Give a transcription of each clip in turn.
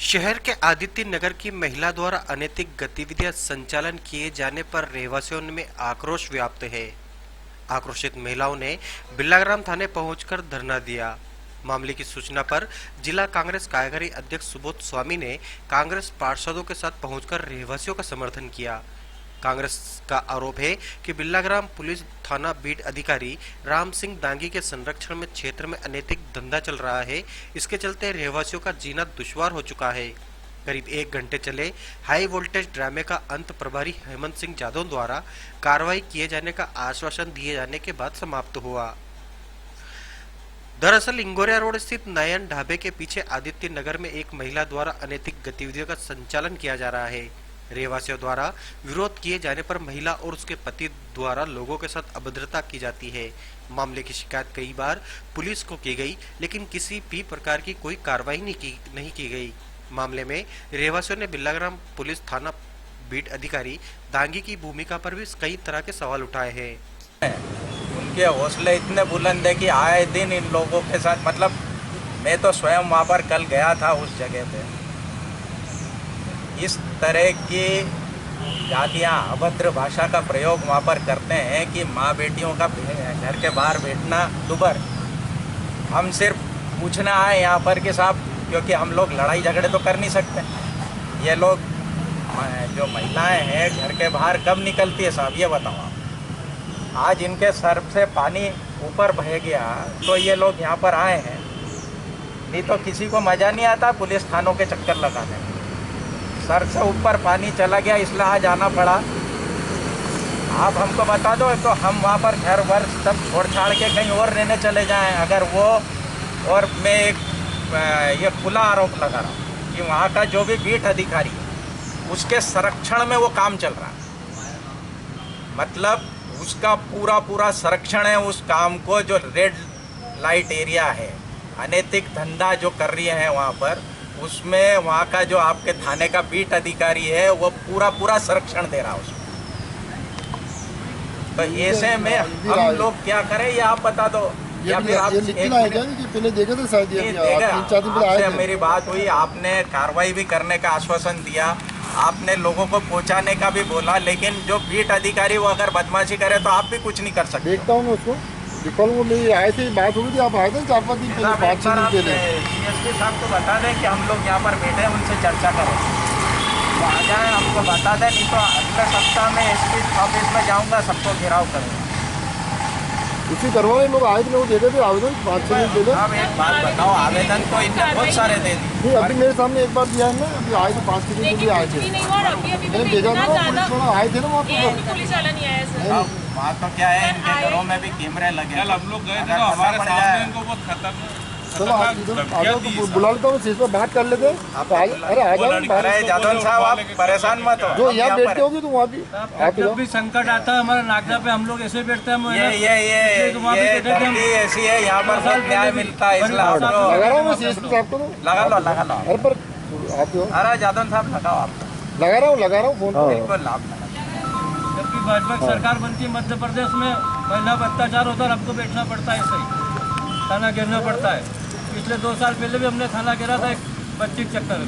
शहर के आदित्य नगर की महिला द्वारा अनैतिक गतिविधियां संचालन किए जाने पर रहवासियों में आक्रोश व्याप्त है। आक्रोशित महिलाओं ने बिल्लाग्राम थाने पहुंचकर धरना दिया। मामले की सूचना पर जिला कांग्रेस कार्यकारी अध्यक्ष सुबोध स्वामी ने कांग्रेस पार्षदों के साथ पहुंचकर रहवासियों का समर्थन किया। कांग्रेस का आरोप है कि बिल्लाग्राम पुलिस थाना बीट अधिकारी राम सिंह दांगी के संरक्षण में क्षेत्र में अनैतिक धंधा चल रहा है। इसके चलते रहवासियों का जीना दुश्वार हो चुका है। करीब 1 घंटे चले हाई वोल्टेज ड्रामे का अंत प्रभारी हेमंत सिंह जादव द्वारा कार्रवाई किए जाने का आश्वासन दिए जाने के बाद समाप्त हुआ। दरअसल इंगोरिया रोड स्थित नयन ढाबे के पीछे आदित्य नगर में एक महिला द्वारा अनैतिक गतिविधियों का संचालन किया जा रहा है। रहवासियों द्वारा विरोध किए जाने पर महिला और उसके पति द्वारा लोगों के साथ अभद्रता की जाती है। मामले की शिकायत कई बार पुलिस को की गई, लेकिन किसी भी प्रकार की कोई कार्रवाई नहीं की गई। मामले में रहवासियों ने बिल्लाग्राम पुलिस थाना बीट अधिकारी दांगी की भूमिका पर भी कई तरह के सवाल उठाए हैं। उनके हौसले इतने बुलंद है कि आए दिन इन लोगों के साथ, मतलब मैं तो स्वयं वहाँ पर कल गया था उस जगह पे। इस तरह की जातियाँ अभद्र भाषा का प्रयोग वहाँ पर करते हैं कि माँ बेटियों का घर के बाहर बैठना दुबर। हम सिर्फ पूछना आए यहाँ पर कि साहब, क्योंकि हम लोग लड़ाई झगड़े तो कर नहीं सकते, ये लोग जो महिलाएं हैं घर के बाहर कब निकलती है साहब, ये बताओ आप। आज इनके सर से पानी ऊपर बह गया तो ये लोग यहाँ पर आए हैं, नहीं तो किसी को मज़ा नहीं आता पुलिस थानों के चक्कर लगाने में। सर से ऊपर पानी चला गया इसलिए आज आना पड़ा। आप हमको बता दो तो हम वहाँ पर घर वर सब छोड़ छाड़ के कहीं और रहने चले जाएं अगर वो। और मैं एक ये खुला आरोप लगा रहा हूँ कि वहाँ का जो भी बीट अधिकारी है उसके संरक्षण में वो काम चल रहा है। मतलब उसका पूरा संरक्षण है उस काम को। जो रेड लाइट एरिया है, अनैतिक धंधा जो कर रही है वहाँ पर, उसमें वहाँ का जो आपके थाने का बीट अधिकारी है वो पूरा संरक्षण दे रहा है उसको। तो ऐसे में हम लोग क्या करें ये आप बता दो। या फिर आप पहले देखे थे शायद, 3-4 दिन पहले आए थे। मेरी बात हुई, आपने कार्रवाई भी करने का आश्वासन दिया, आपने लोगों को पहुंचाने का भी बोला, लेकिन जो बीट अधिकारी वो अगर बदमाशी करे तो आप भी कुछ नहीं कर सकते। देखता हूँ मैं उसको। कल वो मेरी आए थे, बात हो गई थी, आप आए थे 4-5 दिन पहले, 5-6 दिन पहले। डीएसपी साहब को बता दें कि हम लोग यहाँ पर बैठे हैं, उनसे चर्चा करें तो आ जाए, हमको बता दें, नहीं तो अगले सप्ताह में एसपी ऑफिस में जाऊँगा, सबको घेराव करूँगा। इसी करवाने लोग आए थे, वो दे देते आवेदन 5-6 दिन पहले। अब एक बात बताओ, आवेदन तो इतने बहुत सारे दे दिए। अभी मेरे सामने एक बार दिया है ना, अभी आए थे 5-6 दिन पहले आए थे। मैंने भेजा था, पुलिस वाला आए थे ना वहाँ पर। पुलिस वाला नहीं आया सर। वहाँ तो क्या है, इनके घरों में भी कैमरे लगे। हम लोग गए थे तो हमारे सामने इनको बहुत खतरनाक चलो आप बुला लेता हूँ, इस पर बात कर लेते हैं। अरे आ जाओ। अरे जादव साहब आप परेशान मत हो। जो यहाँ बैठते होगी तो वहाँ भी आप जब भी संकट आता है हमारे नागदा पे हम लोग ऐसे बैठते हैं। ये धरती ऐसी है, यहाँ पर बहुत न्याय मिलता है, इसलिए आप लगा रहा हूँ मैं सीएसपी साहब को। लगा लो। अरे पर आप अरे जादव साहब लगाओ, आप लगा रहा हूँ फोन। बिल्कुल आप जबकि भाजपा की सरकार बनती है मध्य प्रदेश में, महिला पर अत्याचार होता है, हमको बैठना पड़ता है, सही थाना घेरना पड़ता है। पिछले 2 साल पहले भी हमने थाना घेरा था एक बच्ची के चक्कर में।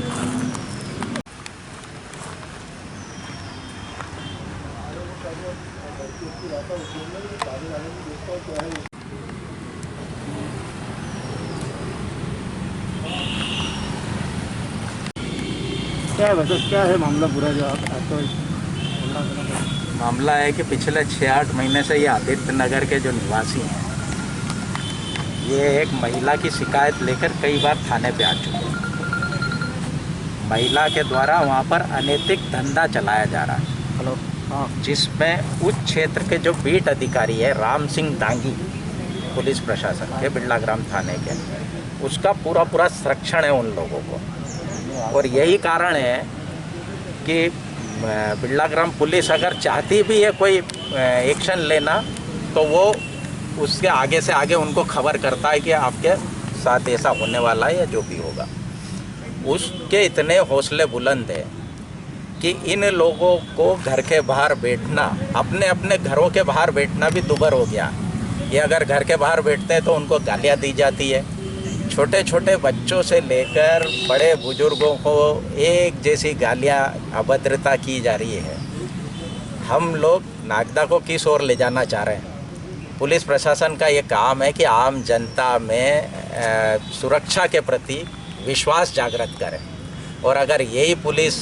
क्या है वैसे, क्या है मामला पूरा जो आप तो मामला है कि पिछले 6-8 महीने से ये आदित्य नगर के जो निवासी हैं, ये एक महिला की शिकायत लेकर कई बार थाने पे आ चुके हैं। महिला के द्वारा वहाँ पर अनैतिक धंधा चलाया जा रहा है। हेलो, हाँ। जिसमें उस क्षेत्र के जो बीट अधिकारी है राम सिंह दांगी, पुलिस प्रशासन के बिल्लाग्राम थाने के, उसका पूरा संरक्षण है उन लोगों को। और यही कारण है कि बिल्लाग्राम पुलिस अगर चाहती भी है कोई एक्शन लेना तो वो उसके आगे से आगे उनको खबर करता है कि आपके साथ ऐसा होने वाला है या जो भी होगा। उसके इतने हौसले बुलंद है कि इन लोगों को घर के बाहर बैठना, अपने घरों के बाहर बैठना भी दुभर हो गया। ये अगर घर के बाहर बैठते हैं तो उनको गालियाँ दी जाती है, छोटे छोटे बच्चों से लेकर बड़े बुजुर्गों को एक जैसी गालियाँ अभद्रता की जा रही है। हम लोग नागदा को किस ओर ले जाना चाह रहे हैं? पुलिस प्रशासन का ये काम है कि आम जनता में सुरक्षा के प्रति विश्वास जागृत करें, और अगर यही पुलिस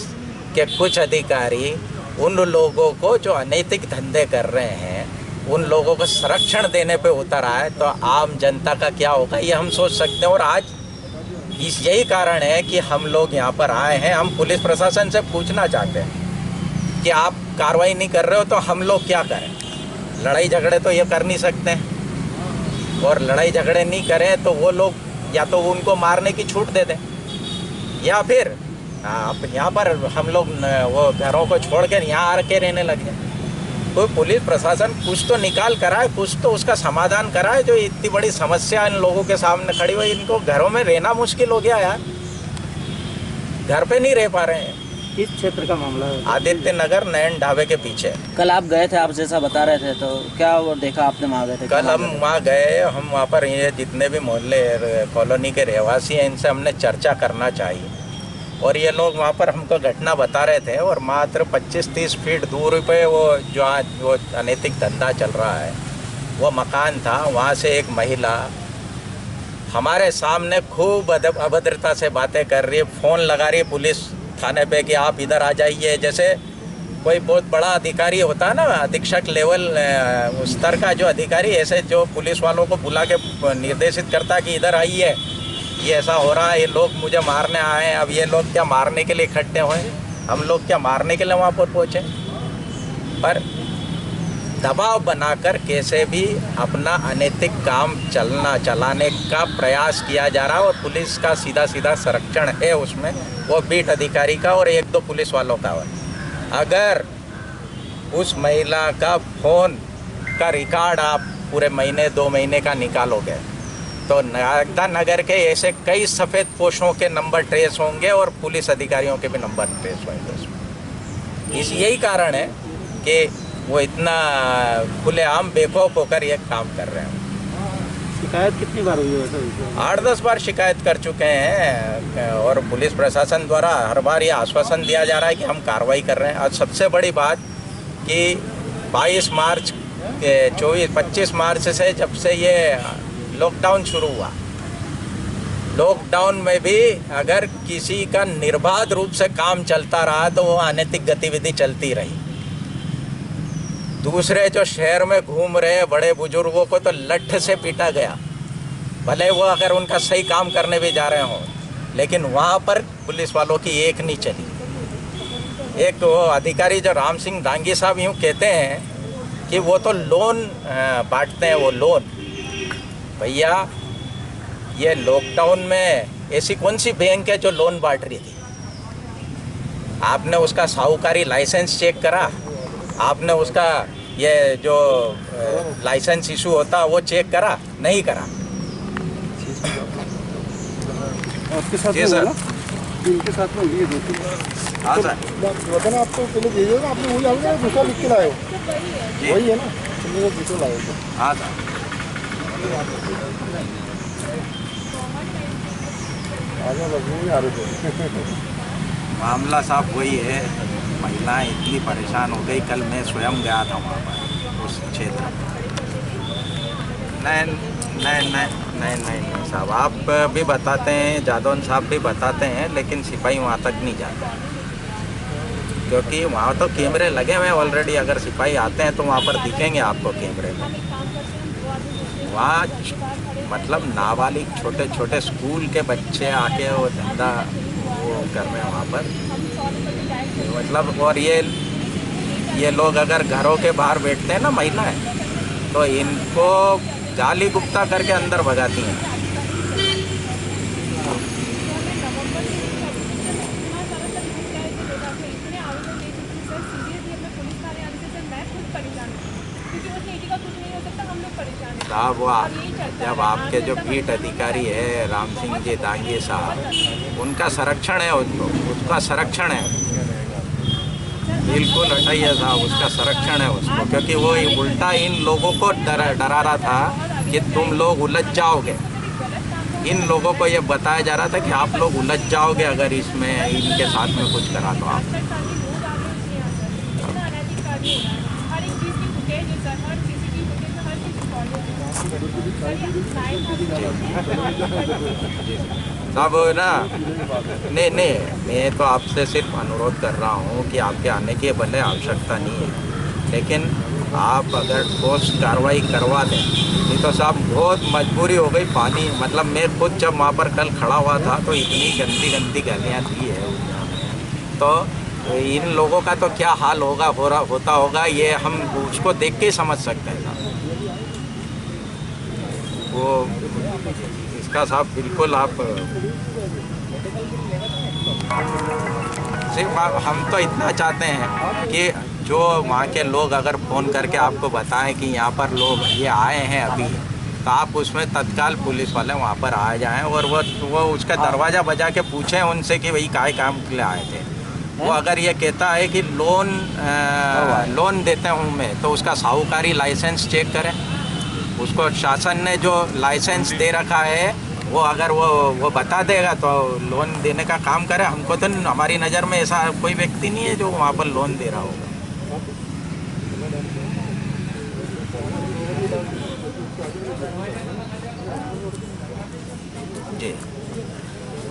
के कुछ अधिकारी उन लोगों को जो अनैतिक धंधे कर रहे हैं उन लोगों को संरक्षण देने पे उतर आए तो आम जनता का क्या होगा ये हम सोच सकते हैं। और आज यही कारण है कि हम लोग यहाँ पर आए हैं। हम पुलिस प्रशासन से पूछना चाहते हैं कि आप कार्रवाई नहीं कर रहे हो तो हम लोग क्या करें? लड़ाई झगड़े तो ये कर नहीं सकते हैं, और लड़ाई झगड़े नहीं करें तो वो लोग या तो उनको मारने की छूट दे दें, या फिर आप यहाँ पर हम लोग वो घरों को छोड़ कर यहाँ आ के रहने लगे। कोई पुलिस प्रशासन कुछ तो निकाल कराए, कुछ तो उसका समाधान कराए। जो इतनी बड़ी समस्या इन लोगों के सामने खड़ी हुई, इनको घरों में रहना मुश्किल हो गया यार, घर पे नहीं रह पा रहे हैं। किस क्षेत्र का मामला है? आदित्य नगर नयन ढाबे के पीछे। कल आप गए थे, आप जैसा बता रहे थे, तो क्या वो देखा आपने? वहाँ गए थे? कल हम वहाँ गए, हम वहाँ पर ये जितने भी मोहल्ले कॉलोनी के रहवासी हैं इनसे हमने चर्चा करना चाहिए, और ये लोग वहाँ पर हमको घटना बता रहे थे। और मात्र 25-30 फीट दूर पे वो जो आज वो अनैतिक धंधा चल रहा है वो मकान था, वहाँ से एक महिला हमारे सामने खूब अभद्रता से बातें कर रही है, फ़ोन लगा रही है पुलिस थाने पे कि आप इधर आ जाइए। जैसे कोई बहुत बड़ा अधिकारी होता है ना, अधीक्षक लेवल उस स्तर का जो अधिकारी, ऐसे जो पुलिस वालों को बुला के निर्देशित करता है कि इधर आइए, ये ऐसा हो रहा है, ये लोग मुझे मारने आए हैं। अब ये लोग क्या मारने के लिए इकट्ठे हुए? हम लोग क्या मारने के लिए वहाँ पर पहुँचे? पर दबाव बनाकर कैसे भी अपना अनैतिक काम चलाने का प्रयास किया जा रहा है, और पुलिस का सीधा संरक्षण है उसमें, वो बीट अधिकारी का और 1-2 पुलिस वालों का। अगर उस महिला का फ़ोन का रिकॉर्ड आप पूरे महीने 2 महीने का निकालोगे तो नागदा नगर के ऐसे कई सफ़ेद पोशों के नंबर ट्रेस होंगे और पुलिस अधिकारियों के भी नंबर ट्रेस होंगे उसमें। यही कारण है कि वो इतना खुलेआम बेखौफ होकर ये काम कर रहे हैं। शिकायत कितनी बार हुई है? 8-10 बार शिकायत कर चुके हैं, और पुलिस प्रशासन द्वारा हर बार ये आश्वासन दिया जा रहा है कि हम कार्रवाई कर रहे हैं। और सबसे बड़ी बात कि 22 मार्च के 25 मार्च से जब से ये लॉकडाउन शुरू हुआ, लॉकडाउन में भी अगर किसी का निर्बाध रूप से काम चलता रहा तो वो अनैतिक गतिविधि चलती रही। दूसरे जो शहर में घूम रहे बड़े बुजुर्गों को तो लठ से पीटा गया, भले वो अगर उनका सही काम करने भी जा रहे हों, लेकिन वहाँ पर पुलिस वालों की एक नहीं चली। एक वो अधिकारी जो राम सिंह दांगी साहब यूँ कहते हैं कि वो तो लोन बांटते हैं, वो लोन। भैया ये लॉकडाउन में ऐसी कौन सी बैंक है जो लोन बांट रही थी? आपने उसका साहूकारी लाइसेंस चेक करा? आपने उसका ये जो लाइसेंस इशू होता वो चेक करा? नहीं करा। आपके साथ जी सर, इनके साथ में ये 2-3 हाँ सर, बताना आपको पहले भेजिए ना, आपने वही आगे दूसरा लिख के लाए हो, वही है ना, चलिए दूसरा लाए हो। हाँ सर, आगे लगभग आ रहे थे। मामला साहब वही है, महिलाएं इतनी परेशान हो गई। कल मैं स्वयं गया था वहाँ पर उस क्षेत्र में। नहीं साहब, आप भी बताते हैं, जादौन साहब भी बताते हैं, लेकिन सिपाही वहाँ तक नहीं जाता, क्योंकि वहाँ तो कैमरे लगे हुए हैं ऑलरेडी। अगर सिपाही आते हैं तो वहाँ पर दिखेंगे आपको कैमरे में। वहाँ मतलब नाबालिग छोटे छोटे स्कूल के बच्चे आके वो धंधा वो कर रहे हैं वहाँ पर, मतलब। और ये लोग अगर घरों के बाहर बैठते हैं ना महिलाएं, तो इनको गाली गुप्ता करके अंदर भगाती हैं। साहब वो जब आपके जो पीठ अधिकारी है राम सिंह जी दांगी साहब, उनका संरक्षण है, उसका संरक्षण है, बिल्कुल हटाइए साहब, उसका संरक्षण है उसको, क्योंकि वो उल्टा इन लोगों को डरा रहा था कि तुम लोग उलझ जाओगे। इन लोगों को ये बताया जा रहा था कि आप लोग उलझ जाओगे अगर इसमें इनके साथ में कुछ करा तो आप। साहब ना, नहीं मैं तो आपसे सिर्फ अनुरोध कर रहा हूँ कि आपके आने की भले आवश्यकता नहीं है, लेकिन आप अगर ठोस कार्रवाई करवा दें। नहीं तो साहब बहुत मजबूरी हो गई, पानी मतलब मैं खुद जब वहाँ पर कल खड़ा हुआ था तो इतनी गंदी गलियाँ थी है, तो इन लोगों का तो क्या हाल होता होगा ये हम उसको देख के ही समझ सकते हैं साहब। वो इसका साहब बिल्कुल आप सिर्फ हम तो इतना चाहते हैं कि जो वहाँ के लोग अगर फ़ोन करके आपको बताएं कि यहाँ पर लोग ये आए हैं अभी, तो आप उसमें तत्काल पुलिस वाले वहाँ पर आ जाएं और वो उसका दरवाज़ा बजा के पूछें उनसे कि भाई काय काम के लिए आए थे। वो अगर ये कहता है कि लोन देता हूँ मैं, तो उसका साहूकारी लाइसेंस चेक करें। उसको शासन ने जो लाइसेंस दे रखा है वो अगर वो बता देगा तो लोन देने का काम करे। हमको तो हमारी नज़र में ऐसा कोई व्यक्ति नहीं है जो वहाँ पर लोन दे रहा होगा। जी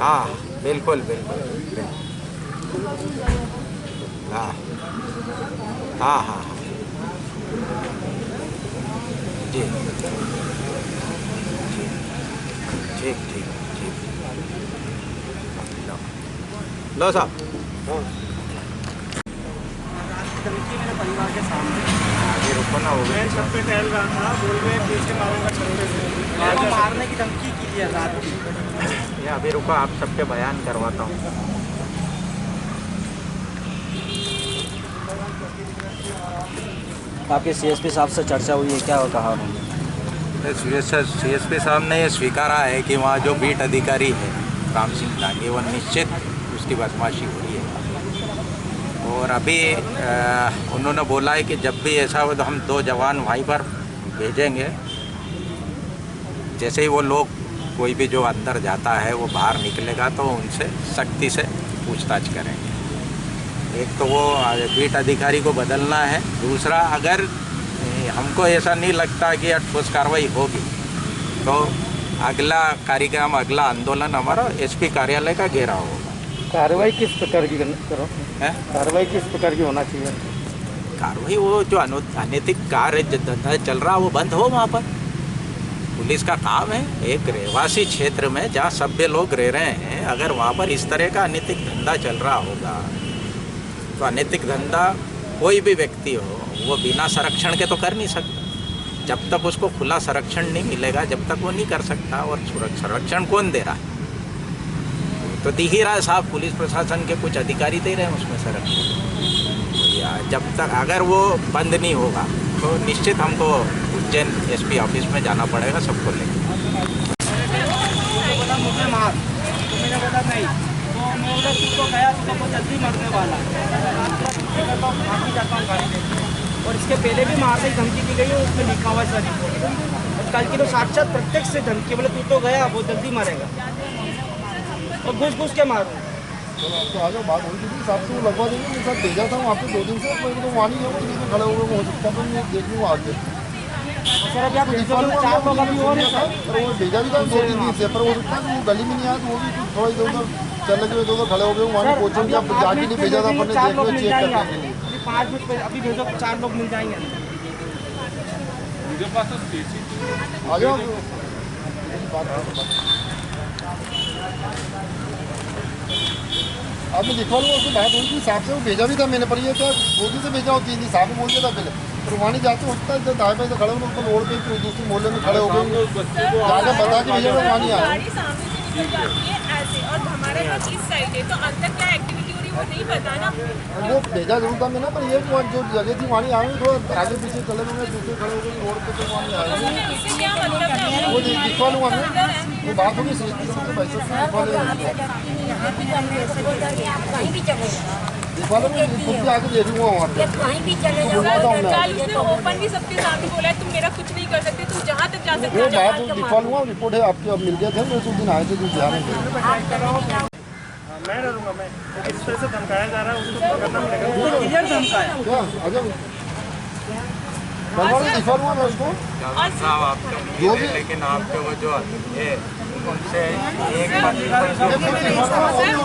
हाँ, बिल्कुल। हाँ जी, ठीक लो साहब। धमकी मेरे परिवार के सामने, आगे रुको ना, हो मैं छत पे टहल रहा था, बोल रहे पीछे मारूंगा छत पे से, मेरे को मारने की धमकी की है रात की। ये अभी रुको, आप सबके बयान करवाता हूँ। आपके सीएसपी साहब से चर्चा हुई है, क्या कहा उन्होंने? सीएसपी साहब ने ये स्वीकारा है कि वहाँ जो बीट अधिकारी है राम सिंह डांगे, वो निश्चित उसकी बदमाशी हो रही है। और अभी उन्होंने बोला है कि जब भी ऐसा हो तो हम 2 जवान वहीं पर भेजेंगे। जैसे ही वो लोग कोई भी जो अंदर जाता है वो बाहर निकलेगा तो उनसे सख्ती से पूछताछ करेंगे। एक तो वो बीट अधिकारी को बदलना है, दूसरा अगर हमको ऐसा नहीं लगता कि ठोस कार्रवाई होगी तो अगला कार्यक्रम, अगला आंदोलन हमारा एसपी कार्यालय का घेराव होगा। कार्रवाई किस प्रकार की करो है? कार्रवाई किस प्रकार की होना चाहिए? कार्रवाई वो जो अनैतिक कार्य धंधा चल रहा वो बंद हो। वहाँ पर पुलिस का काम है, एक रहवासी क्षेत्र में जहाँ सभ्य लोग रह रहे हैं, अगर वहाँ पर इस तरह का अनैतिक धंधा चल रहा होगा तो अनैतिक धंधा कोई भी व्यक्ति हो वो बिना संरक्षण के तो कर नहीं सकता। जब तक उसको खुला संरक्षण नहीं मिलेगा जब तक वो नहीं कर सकता। और संरक्षण कौन दे रहा है? तो दिख ही रहा है साहब, पुलिस प्रशासन के कुछ अधिकारी दे रहे हैं उसमें संरक्षण। जब तक अगर वो बंद नहीं होगा तो निश्चित हमको उज्जैन एसपी ऑफिस में जाना पड़ेगा सबको लेकर। मुझे मार, तो मैंने बोला नहीं, तो मैं उधर तुझको गया तो वो जल्दी मरने वाला जाता हूँ गाड़ी लेके। और इसके पहले भी वहाँ से ही धमकी दी गई है, उसमें लिखा हुआ है सर रिपोर्ट। और कल की तो साक्षात प्रत्यक्ष से धमकी, बोले तू तो गया वो जल्दी मरेगा और घुस के मारो। तो आ जाओ, बात हुई थी साहब से, वो लगवा देंगे। मेरे साथ भेजा था वहाँ पे 2 दिन से, मैं तो वहाँ नहीं है, वो खड़े हुए हो सकता है, मैं देख लूँगा आगे। सर अभी आप 4 लोग अभी और हैं सर, और वो भेजा भी था 2-3 दिन से, पर वो सकता है वो गली में नहीं आया तो वो भी थोड़ा इधर उधर चल लगे तो खड़े हो गए। वहाँ पहुँचे कि आप जाके नहीं भेजा था अपन ने, देख चेक करने के लिए। 5 मिनट पहले अभी भेजो, 4 लोग मिल जाएंगे। आ जाओ। आपने दिखवा लो, उससे बात हुई थी साहब से, वो भेजा भी था मैंने, पर ये क्या 2 दिन से भेजा हो, 3 दिन साहब ने बोल दिया था पहले। पर वहाँ नहीं जाते होता है, दाएँ पैसे खड़े होंगे ऊपर रोड पे, दूसरे मोहल्ले में खड़े हो गए, जाकर बता के भेजा वहाँ नहीं आया। ऐसे और हमारा यहाँ इस साइड है तो अंदर क्या एक्टिविटी हो रही वो नहीं पता ना। वो भेजा जरूर था मैंने, पर ये जो जगह थी वहाँ नहीं आए, थोड़ा आगे पीछे चले गए, दूसरे खड़े हो गए रोड पे, तो वहाँ नहीं आए। इससे क्या मतलब है? वो दिखवा लूँगा मैं, वो बात होगी सीएसपी से, पैसे से दिखवा लेंगे। दिखवा लो, मैं खुद भी आके दे दूंगा वहाँ पे। कहीं भी चले जाओ, बुलवाता हूँ मैं। कल उसने ओपन भी सबके सामने बोला है तुम मेरा कुछ नहीं कर सकते, तुम जहाँ तक जा सकते वो हो जाओ। बात दिखवा लूँगा, रिपोर्ट है आपके, अब मिल गया था, मेरे को उस दिन आए थे जो ध्यान है। मैं डरूंगा, मैं किस तरह से धमकाया जा रहा है उसको पकड़ना पड़ेगा। क्लियर धमकाया। क्या अजय दिखवा लूँगा मैं उसको साहब आपके जो भी, लेकिन आपके वो जो ये उनसे एक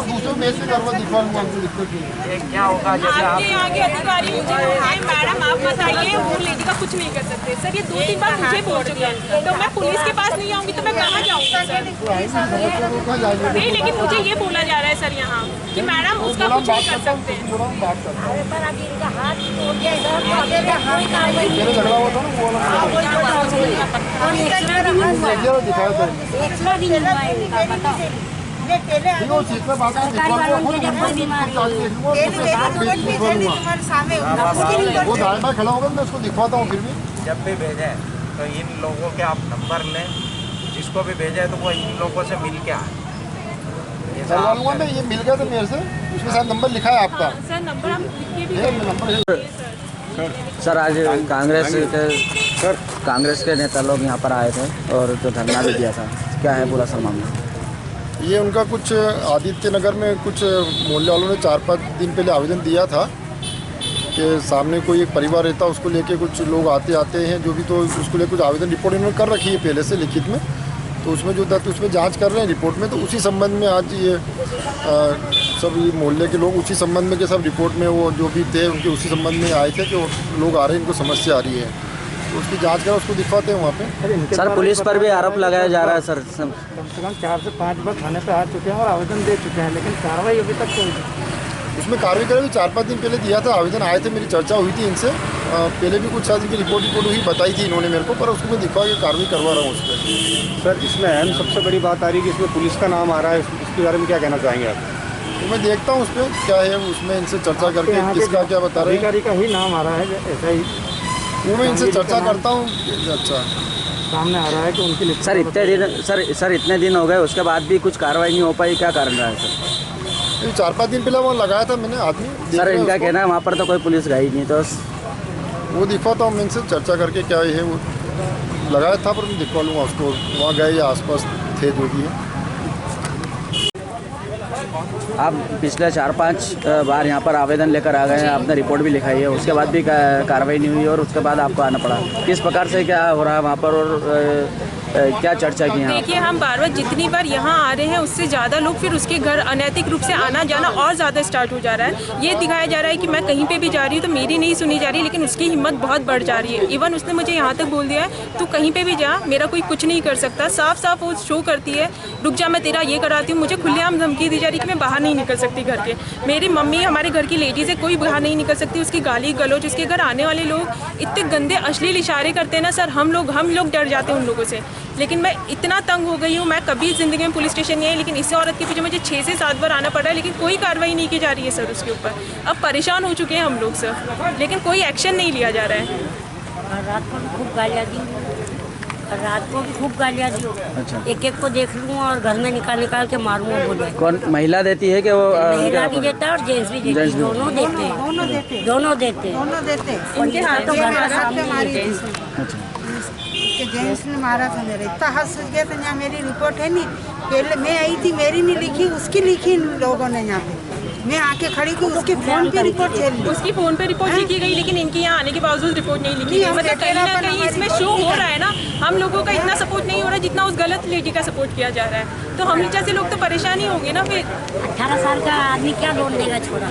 दूसरे मेज से करवा दिखवा लूँगा, हमको दिक्कत नहीं है। ये क्या होगा जैसे आप आपके यहाँ के अधिकारी मुझे बोले मैडम आप मत आइए, वो लेडी का कुछ नहीं कर सकते। सर ये 2-3 बार मुझे बोल चुके हैं, तो मैं पुलिस के पास नहीं आऊँगी तो मैं कहाँ जाऊँगी सर? कहाँ जाएंगे? नहीं, लेकिन मुझे ये बोला जा रहा है सर यहाँ कि मैडम उसका कुछ नहीं कर सकते। बात करता हूँ, पर अभी इनका हाथ टूट गया सर, तो अभी तक कोई कार्रवाई मेरे झगड़ा हुआ था ना वो वाला, और एक्स्ट्रा भी नहीं हुआ, एक्सरे दिखाया था, एक्स्ट्रा भी नहीं हुआ इनका, बताओ। ठीक है, उस चीज़ में बात करके सरकारी वालों ने जब कोई बीमारी वो दाएं बाएं खड़ा होगा, मैं उसको दिखवाता हूँ फिर भी। जब भी भेजें तो इन लोगों के आप नंबर लें, जिसको भी भेजें तो वो इन लोगों से मिल के आए। करवा लूँगा मैं, ये मिल गया था मेरे से, उसके साथ नंबर लिखा है आपका, सर नंबर हम लिख के भी ये नंबर है। सर आज कांग्रेस के नेता लोग यहाँ पर आए थे और जो धरना भी दिया था, क्या है पूरा सर मामला? ये उनका कुछ आदित्य नगर में कुछ मोहल्ले वालों ने 4-5 दिन पहले आवेदन दिया था कि सामने कोई एक परिवार रहता, उसको लेके कुछ लोग आते हैं जो भी, तो उसको लेकर कुछ आवेदन रिपोर्ट इन्होंने कर रखी है पहले से लिखित में, तो उसमें जो था तो उसमें जांच कर रहे हैं रिपोर्ट में, तो उसी संबंध में आज ये सब ये मोहल्ले के लोग उसी संबंध में के सब रिपोर्ट में वो जो भी थे उनके उसी संबंध में आए थे कि वो लोग आ रहे हैं, इनको समस्या आ रही है, तो उसकी जांच कर उसको दिखवाते हैं वहाँ पे। सर पुलिस पर भी आरोप लगाया जा रहा है सर, कम से कम 4 से 5 बार थाने पे आ चुके हैं और आवेदन दे चुके हैं, लेकिन कार्रवाई अभी तक कोई नहीं। उसमें कार्रवाई करेगी, 4-5 दिन पहले दिया था आवेदन, आए थे, मेरी चर्चा हुई थी इनसे, पहले भी कुछ शायद इनकी रिपोर्ट हुई बताई थी इन्होंने मेरे को, पर उसको मैं दिखवा के कार्रवाई करवा रहा हूँ उस पर। सर इसमें अहम सबसे बड़ी बात आ रही है कि इसमें पुलिस का नाम आ रहा है, इसके बारे में क्या कहना चाहेंगे आप? तो मैं देखता हूँ उस पर क्या है, उसमें इनसे चर्चा करके किसका क्या बता रहे हैं, अधिकारी का ही नाम आ रहा है, ऐसा ही वो मैं इनसे चर्चा करता हूँ। अच्छा सामने आ रहा है कि उनकी सर इतने दिन हो गए, उसके बाद भी कुछ कार्रवाई नहीं हो पाई, क्या कारण रहा है सर? 4-5 दिन पहले वो लगाया था मैंने आदमी, देख सर रहे हैं इनका उसको। कहना है वहाँ पर तो कोई पुलिस गई नहीं, तो वो दिखवाता हूँ मैं इनसे चर्चा करके क्या है, वो लगाया था पर मैं दिखवा लूँगा उसको, वहाँ गए या आसपास थे जो भी है। आप पिछले 4-5 बार यहाँ पर आवेदन लेकर आ गए हैं, आपने रिपोर्ट भी लिखाई है, उसके बाद भी कार्रवाई नहीं हुई और उसके बाद आपको आना पड़ा, किस प्रकार से क्या हो रहा है वहाँ पर और क्या चर्चा की है? देखिए हम बार जितनी बार यहाँ आ रहे हैं उससे ज़्यादा लोग फिर उसके घर अनैतिक रूप से आना जाना और ज़्यादा स्टार्ट हो जा रहा है। ये दिखाया जा रहा है कि मैं कहीं पे भी जा रही हूँ तो मेरी नहीं सुनी जा रही, लेकिन उसकी हिम्मत बहुत बढ़ जा रही है। इवन उसने मुझे यहाँ तक बोल दिया है तू कहीं पे भी जा, मेरा कोई कुछ नहीं कर सकता। साफ साफ वो शो करती है, रुक जा मैं तेरा ये कराती हूँ। मुझे खुलेआम धमकी दी जा रही है कि मैं बाहर नहीं निकल सकती घर के। मेरी मम्मी हमारे घर की लेडीज़ है, कोई बाहर नहीं निकल सकती। उसकी गाली गलौज, उसके घर आने वाले लोग इतने गंदे अश्लील इशारे करते हैं ना सर, हम लोग डर जाते हैं उन लोगों से। लेकिन मैं इतना तंग हो गई हूँ, मैं कभी ज़िंदगी में पुलिस स्टेशन नहीं आई, लेकिन इस औरत के पीछे मुझे 6 से 7 बार आना पड़ा है, लेकिन कोई कार्रवाई नहीं की जा रही है सर उसके ऊपर। अब परेशान हो चुके हैं हम लोग सर, लेकिन कोई एक्शन नहीं लिया जा रहा है। रात को भी खूब गालियाँ दी, रात को भी खूब गालियाँ दी। अच्छा। एक को देख लूँगा और घर में निकाल के मारूंगा बोले। कौन महिला देती है कि वो महिला भी देता है और जेंट्स भी देते हैं, दोनों देते हैं, दोनों देते हैं। इनके हाथ तो घर का सामने मारी ही है। अच्छा। के जेंट्स ने मारा था मेरे, इतना हद सूझ गया था। यहाँ मेरी रिपोर्ट है नहीं, पहले मैं आई थी, मेरी नहीं लिखी, उसकी लिखी इन लोगों ने। यहाँ पे मैं आके खड़ी की, उसके फोन पे रिपोर्ट चल रही, उसकी फ़ोन पे रिपोर्ट लिखी गई, लेकिन इनके यहाँ आने के बावजूद रिपोर्ट नहीं लिखी गई। मतलब कहीं ना कहीं इसमें शो हो रहा है ना, हम लोगों का इतना सपोर्ट नहीं हो रहा जितना उस गलत लेडी का सपोर्ट किया जा रहा है। तो हम जैसे लोग तो परेशान ही होंगे ना फिर। 18 साल का आदमी क्या लोन लेगा, छोड़ा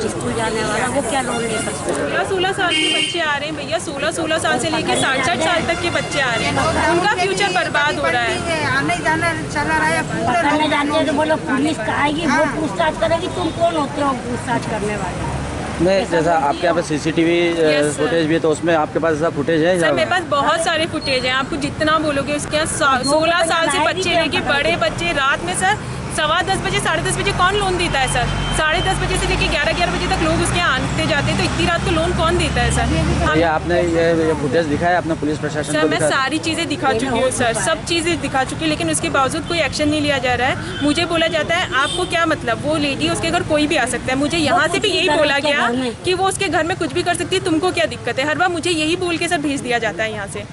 स्कूल जाने वाला वो क्या लोन ले सकता है? 16 साल के बच्चे आ रहे हैं भैया, 16 साल से लेकर 67 साल तक के बच्चे आ रहे हैं, उनका फ्यूचर बर्बाद हो रहा है। आने जाना चला रहा है पूरे करने जाने तो बोलो पुलिस आएगी, वो पूछताछ करेगी, तुम कौन होते हो पूछताछ करने वाले? नहीं, जैसा आपके यहाँ पे CCTV फुटेज भी है, तो उसमें आपके पास ऐसा फुटेज है? सर मेरे पास बहुत सारे फुटेज हैं, आपको जितना बोलोगे उसके यहाँ 16 साल से बच्चे लेके बड़े बच्चे रात में सर 10:15 बजे 10:30 बजे कौन लोन देता है सर? 10:30 बजे से लेकर 11 बजे तक लोग उसके यहाँ आते जाते हैं, तो इतनी रात को लोन कौन देता है सर? ये आपने ये फुटेज दिखाया अपने पुलिस प्रशासन सर को? मैं दिखाया? सारी चीज़ें दिखा चुकी हूँ सर, सब चीज़ें दिखा चुकी हूँ, लेकिन उसके बावजूद कोई एक्शन नहीं लिया जा रहा है। मुझे बोला जाता है आपको क्या मतलब, वो लेडी उसके घर कोई भी आ सकता है। मुझे यहाँ से भी यही बोला गया कि वो उसके घर में कुछ भी कर सकती है, तुमको क्या दिक्कत है? हर बार मुझे यही बोल के सर भेज दिया जाता है यहाँ से।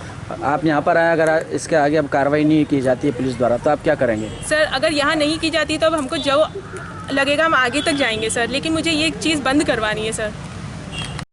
आप यहाँ पर आए, अगर इसके आगे अब कार्रवाई नहीं की जाती है पुलिस द्वारा तो आप क्या करेंगे? सर अगर यहाँ नहीं की जाती तो अब हमको जो लगेगा हम आगे तक जाएंगे सर, लेकिन मुझे ये चीज़ बंद करवानी है सर।